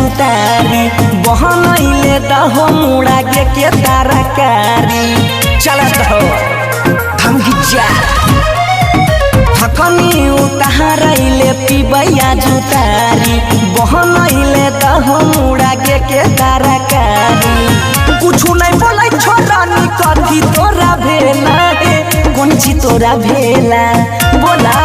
जुतारी बहनैले दहो मुड़ा के ताराकारी चलत हो धमकी जा थकनी उतारैले पिबैया जुतारी बहनैले दहो मुड़ा के ताराकारी कुछु नहीं बोलै छोरानी कथी तोरा भेला कौन ची तोरा भेला बोला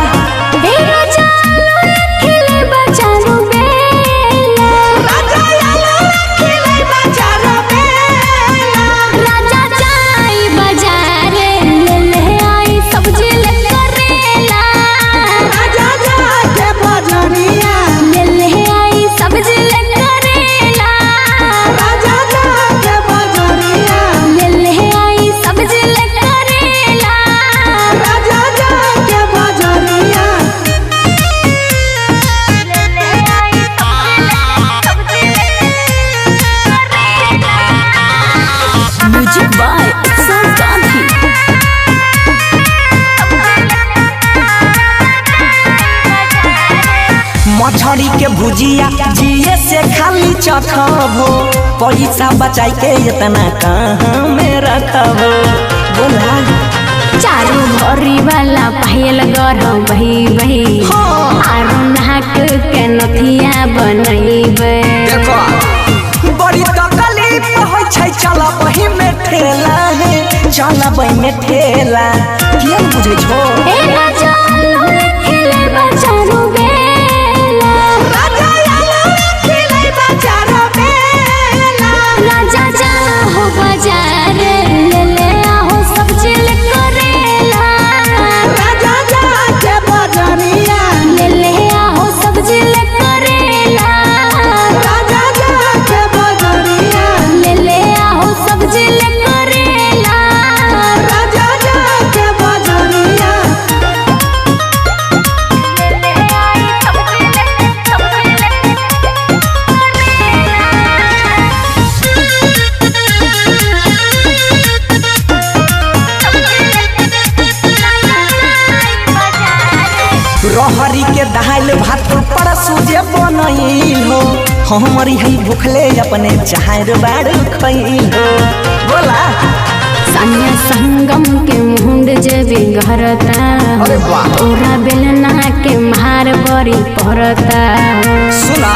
मछरी के भुजिया जिए से खाली चखबो पैसा बचाई के इतना कहाँ में रखबो बोला चारू भरी वाला पायल गरम बही आरो नाक के नथिया बनैबे देखो बड़ी तकलीफ होय छै चला बही में ठेला है चला बही में ठेला किया बुझे छो ए राजा लोले खेले बचारू रहरी के दाल भात पर सूजे बनैल हो हमरी है भूखले अपने चार बार खैल हो बोला सन्या संगम के मुंड जेबी घरता ओरा बेलना के मार बड़ी पड़ता सुना